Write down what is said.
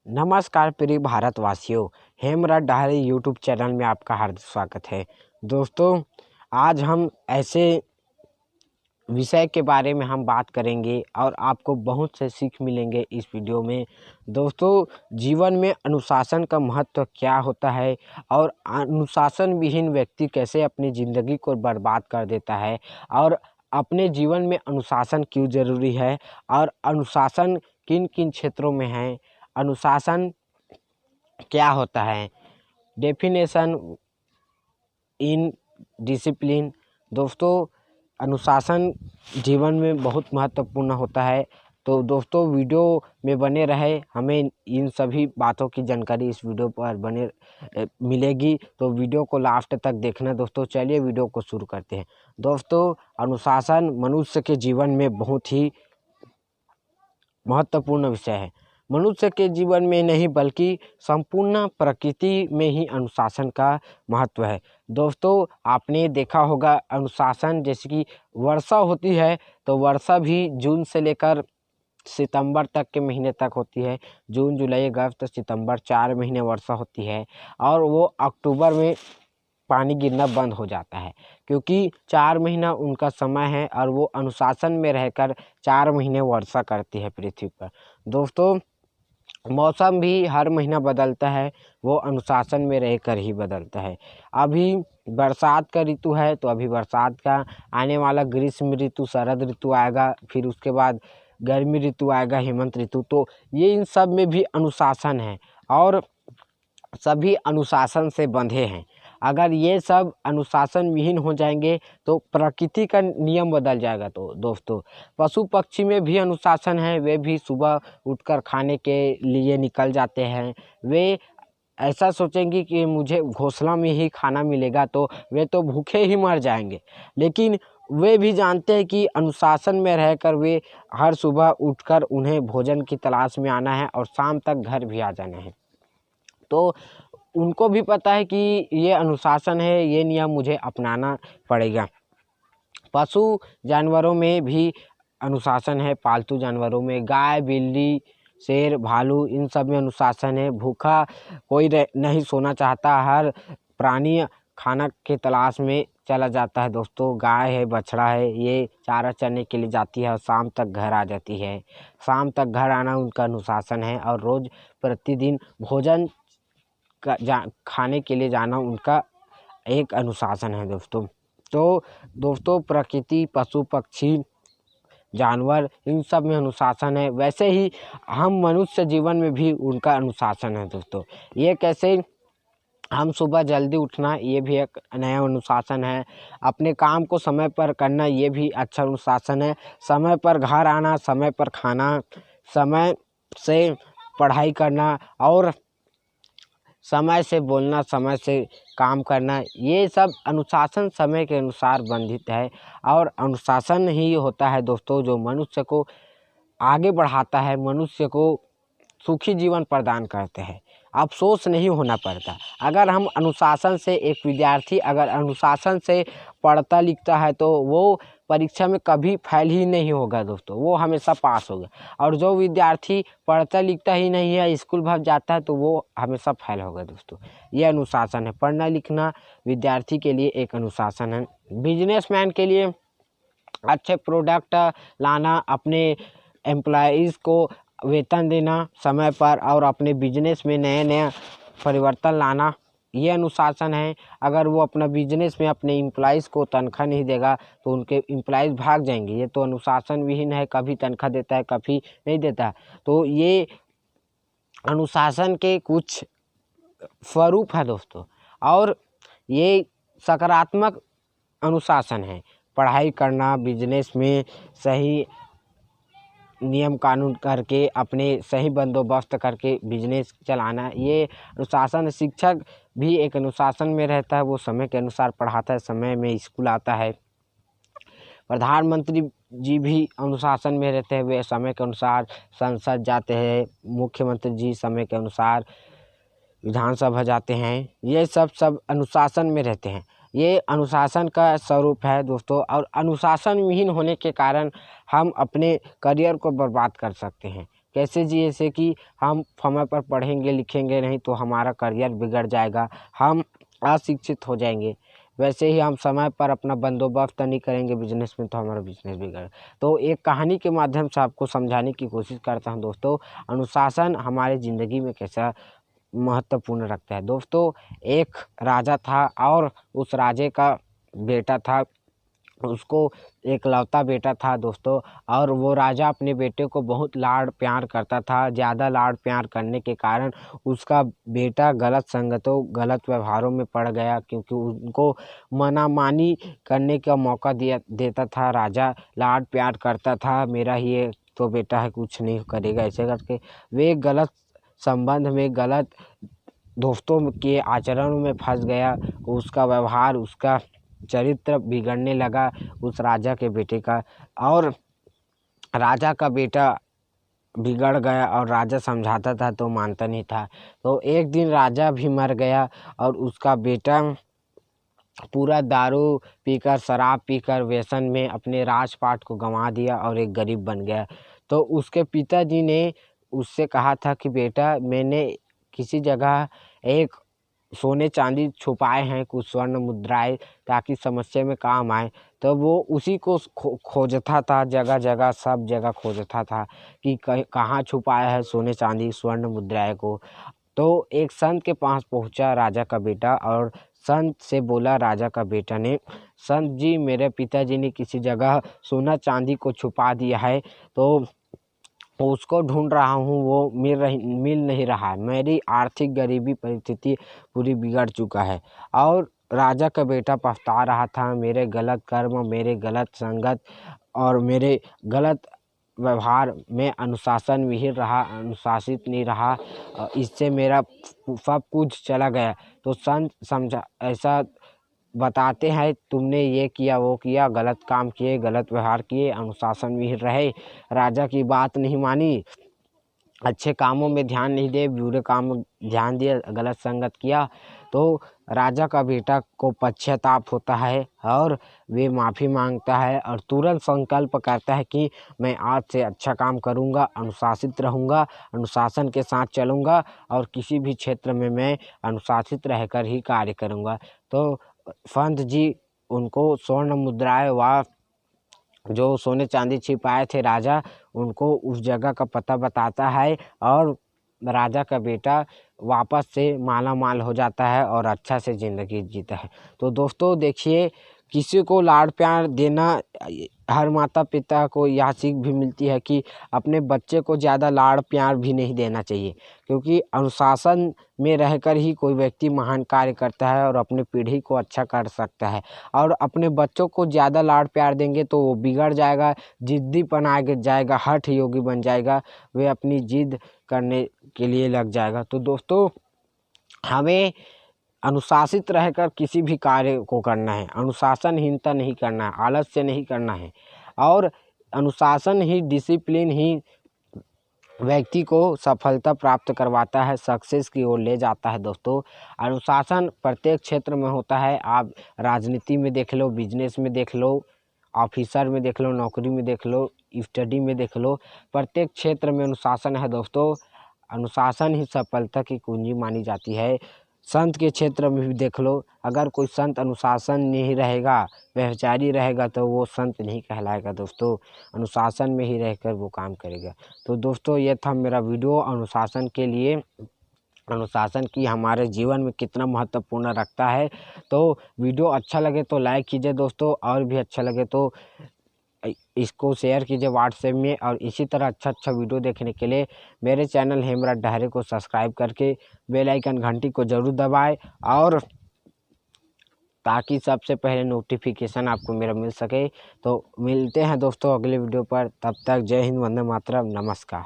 नमस्कार प्रिय भारतवासियों, हेमराज डाहरी यूट्यूब चैनल में आपका हार्दिक स्वागत है। दोस्तों, आज हम ऐसे विषय के बारे में हम बात करेंगे और आपको बहुत से सीख मिलेंगे इस वीडियो में। दोस्तों, जीवन में अनुशासन का महत्व क्या होता है और अनुशासन विहीन व्यक्ति कैसे अपनी ज़िंदगी को बर्बाद कर देता है और अपने जीवन में अनुशासन क्यों ज़रूरी है और अनुशासन किन किन क्षेत्रों में है, अनुशासन क्या होता है, डेफिनेशन इन डिसिप्लिन। दोस्तों, अनुशासन जीवन में बहुत महत्वपूर्ण होता है। तो दोस्तों, वीडियो में बने रहे, हमें इन सभी बातों की जानकारी इस वीडियो पर मिलेगी। तो वीडियो को लास्ट तक देखना। दोस्तों, चलिए वीडियो को शुरू करते हैं। दोस्तों, अनुशासन मनुष्य के जीवन में बहुत ही महत्वपूर्ण विषय है। मनुष्य के जीवन में नहीं बल्कि संपूर्ण प्रकृति में ही अनुशासन का महत्व है। दोस्तों, आपने देखा होगा अनुशासन, जैसे कि वर्षा होती है तो वर्षा भी जून से लेकर सितंबर तक के महीने तक होती है। जून, जुलाई, अगस्त, सितंबर 4 महीने वर्षा होती है और वो अक्टूबर में पानी गिरना बंद हो जाता है, क्योंकि 4 महीना उनका समय है और वो अनुशासन में रहकर 4 महीने वर्षा करती है पृथ्वी पर। दोस्तों, मौसम भी हर महीना बदलता है, वो अनुशासन में रहकर ही बदलता है। अभी बरसात का ऋतु है तो अभी बरसात का आने वाला ग्रीष्म ऋतु, शरद ऋतु आएगा, फिर उसके बाद गर्मी ऋतु आएगा, हेमंत ऋतु। तो ये इन सब में भी अनुशासन है और सभी अनुशासन से बंधे हैं। अगर ये सब अनुशासन विहीन हो जाएंगे तो प्रकृति का नियम बदल जाएगा। तो दोस्तों, पशु पक्षी में भी अनुशासन है, वे भी सुबह उठकर खाने के लिए निकल जाते हैं। वे ऐसा सोचेंगे कि मुझे घोंसला में ही खाना मिलेगा, तो वे तो भूखे ही मर जाएंगे। लेकिन वे भी जानते हैं कि अनुशासन में रहकर वे हर सुबह उठकर उन्हें भोजन की तलाश में आना है और शाम तक घर भी आ जाना है। तो उनको भी पता है कि ये अनुशासन है, ये नियम मुझे अपनाना पड़ेगा। पशु जानवरों में भी अनुशासन है। पालतू जानवरों में गाय, बिल्ली, शेर, भालू, इन सब में अनुशासन है। भूखा कोई नहीं सोना चाहता, हर प्राणी खाना के तलाश में चला जाता है। दोस्तों, गाय है, बछड़ा है, ये चारा चरने के लिए जाती है और शाम तक घर आ जाती है। शाम तक घर आना उनका अनुशासन है और रोज़ प्रतिदिन भोजन खाने के लिए जाना उनका एक अनुशासन है। दोस्तों, तो दोस्तों, प्रकृति, पशु पक्षी, जानवर, इन सब में अनुशासन है। वैसे ही हम मनुष्य जीवन में भी उनका अनुशासन है। दोस्तों, ये कैसे, हम सुबह जल्दी उठना, ये भी एक नया अनुशासन है। अपने काम को समय पर करना, ये भी अच्छा अनुशासन है। समय पर घर आना, समय पर खाना, समय से पढ़ाई करना और समय से बोलना, समय से काम करना, ये सब अनुशासन समय के अनुसार बंधित है। और अनुशासन ही होता है दोस्तों जो मनुष्य को आगे बढ़ाता है, मनुष्य को सुखी जीवन प्रदान करते हैं। अफसोस नहीं होना पड़ता। अगर हम अनुशासन से, एक विद्यार्थी अगर अनुशासन से पढ़ता लिखता है तो वो परीक्षा में कभी फेल ही नहीं होगा। दोस्तों, वो हमेशा पास होगा। और जो विद्यार्थी पढ़ता लिखता ही नहीं है, स्कूल भर जाता है, तो वो हमेशा फेल होगा। दोस्तों, ये अनुशासन है। पढ़ना लिखना विद्यार्थी के लिए एक अनुशासन है। बिजनेसमैन के लिए अच्छे प्रोडक्ट लाना, अपने एम्प्लॉइज़ को वेतन देना समय पर और अपने बिजनेस में नए नए परिवर्तन लाना, ये अनुशासन है। अगर वो अपना बिजनेस में अपने एम्प्लॉइज़ को तनख्वाह नहीं देगा तो उनके एम्प्लॉइज़ भाग जाएंगे। ये तो अनुशासन विहीन है, कभी तनख्वाह देता है, कभी नहीं देता। तो ये अनुशासन के कुछ स्वरूप है दोस्तों। और ये सकारात्मक अनुशासन है। पढ़ाई करना, बिजनेस में सही नियम कानून करके, अपने सही बंदोबस्त करके बिजनेस चलाना, ये अनुशासन। शिक्षक भी एक अनुशासन में रहता है, वो समय के अनुसार पढ़ाता है, समय में स्कूल आता है। प्रधानमंत्री जी भी अनुशासन में रहते हैं, वे समय के अनुसार संसद जाते हैं। मुख्यमंत्री जी समय के अनुसार विधानसभा जाते हैं। ये सब अनुशासन में रहते हैं। ये अनुशासन का स्वरूप है दोस्तों। और अनुशासन विहीन होने के कारण हम अपने करियर को बर्बाद कर सकते हैं। कैसे जी? जैसे कि हम समय पर पढ़ेंगे लिखेंगे नहीं तो हमारा करियर बिगड़ जाएगा, हम अशिक्षित हो जाएंगे। वैसे ही हम समय पर अपना बंदोबस्त नहीं करेंगे बिजनेस में तो हमारा बिजनेस बिगड़। तो एक कहानी के माध्यम से आपको समझाने की कोशिश करता हूँ दोस्तों, अनुशासन हमारे ज़िंदगी में कैसा महत्वपूर्ण रखता है। दोस्तों, एक राजा था और उस राजे का बेटा था, उसको एकलौता बेटा था दोस्तों। और वो राजा अपने बेटे को बहुत लाड प्यार करता था। ज़्यादा लाड प्यार करने के कारण उसका बेटा गलत संगतों गलत व्यवहारों में पड़ गया, क्योंकि उनको मनामानी करने का मौका देता था। राजा लाड प्यार करता था, मेरा ही ये तो बेटा है, कुछ नहीं करेगा, ऐसे करके वे गलत संबंध में, गलत दोस्तों के आचरण में फंस गया। उसका व्यवहार, उसका चरित्र बिगड़ने लगा उस राजा के बेटे का, और राजा का बेटा बिगड़ गया और राजा समझाता था तो मानता नहीं था। तो एक दिन राजा भी मर गया और उसका बेटा पूरा दारू पीकर, शराब पीकर, व्यसन में अपने राजपाट को गंवा दिया और एक गरीब बन गया। तो उसके पिताजी ने उससे कहा था कि बेटा, मैंने किसी जगह एक सोने चांदी छुपाए हैं, कुछ स्वर्ण मुद्राएं, ताकि समस्या में काम आए। तो वो उसी को खोजता था, जगह जगह सब जगह खोजता था कि कहाँ छुपाया है सोने चांदी स्वर्ण मुद्राएं को। तो एक संत के पास पहुंचा राजा का बेटा और संत से बोला राजा का बेटा ने, संत जी, मेरे पिताजी ने किसी जगह सोना चांदी को छुपा दिया है, तो उसको ढूंढ रहा हूँ, वो मिल नहीं रहा है। मेरी आर्थिक गरीबी परिस्थिति पूरी बिगड़ चुका है। और राजा का बेटा पछता रहा था, मेरे गलत कर्म, मेरे गलत संगत और मेरे गलत व्यवहार में अनुशासन विहीन रहा, अनुशासित नहीं रहा, इससे मेरा सब कुछ चला गया। तो संत समझा, ऐसा बताते हैं, तुमने ये किया वो किया, गलत काम किए, गलत व्यवहार किए, अनुशासन विहीन रहे, राजा की बात नहीं मानी, अच्छे कामों में ध्यान नहीं दे, बुरे काम में ध्यान दिया, गलत संगत किया। तो राजा का बेटा को पश्चाताप होता है और वे माफ़ी मांगता है और तुरंत संकल्प करता है कि मैं आज से अच्छा काम करूंगा, अनुशासित रहूंगा, अनुशासन के साथ चलूंगा और किसी भी क्षेत्र में मैं अनुशासित रहकर ही कार्य करूंगा। तो संत जी उनको स्वर्ण मुद्राएं व जो सोने चांदी छिपाए थे राजा, उनको उस जगह का पता बताता है और राजा का बेटा वापस से माला माल हो जाता है और अच्छा से ज़िंदगी जीता है। तो दोस्तों देखिए, किसी को लाड प्यार देना, हर माता पिता को यह सीख भी मिलती है कि अपने बच्चे को ज़्यादा लाड प्यार भी नहीं देना चाहिए, क्योंकि अनुशासन में रहकर ही कोई व्यक्ति महान कार्य करता है और अपनी पीढ़ी को अच्छा कर सकता है। और अपने बच्चों को ज़्यादा लाड प्यार देंगे तो वो बिगड़ जाएगा, जिद्दीपन आ जाएगा, हठ योगी बन जाएगा, वे अपनी जिद करने के लिए लग जाएगा। तो दोस्तों, हमें अनुशासित रहकर किसी भी कार्य को करना है, अनुशासनहीनता नहीं करना है, आलस्य नहीं करना है। और अनुशासन ही, डिसिप्लिन ही व्यक्ति को सफलता प्राप्त करवाता है, सक्सेस की ओर ले जाता है। दोस्तों, अनुशासन प्रत्येक क्षेत्र में होता है। आप राजनीति में देख लो, बिजनेस में देख लो, ऑफिसर में देख लो, नौकरी में देख लो, स्टडी में देख लो, प्रत्येक क्षेत्र में अनुशासन है। दोस्तों, अनुशासन ही सफलता की कुंजी मानी जाती है। संत के क्षेत्र में भी देख लो, अगर कोई संत अनुशासन नहीं रहेगा, व्यभिचारी रहेगा, तो वो संत नहीं कहलाएगा। दोस्तों, अनुशासन में ही रहकर वो काम करेगा। तो दोस्तों, ये था मेरा वीडियो अनुशासन के लिए, अनुशासन की हमारे जीवन में कितना महत्वपूर्ण रखता है। तो वीडियो अच्छा लगे तो लाइक कीजिए दोस्तों, और भी अच्छा लगे तो इसको शेयर कीजिए व्हाट्सएप में। और इसी तरह अच्छा वीडियो देखने के लिए मेरे चैनल हेमराज डहरे को सब्सक्राइब करके बेल आइकन घंटी को ज़रूर दबाएं, और ताकि सबसे पहले नोटिफिकेशन आपको मेरा मिल सके। तो मिलते हैं दोस्तों अगले वीडियो पर, तब तक जय हिंद, वंदे मातरम, नमस्कार।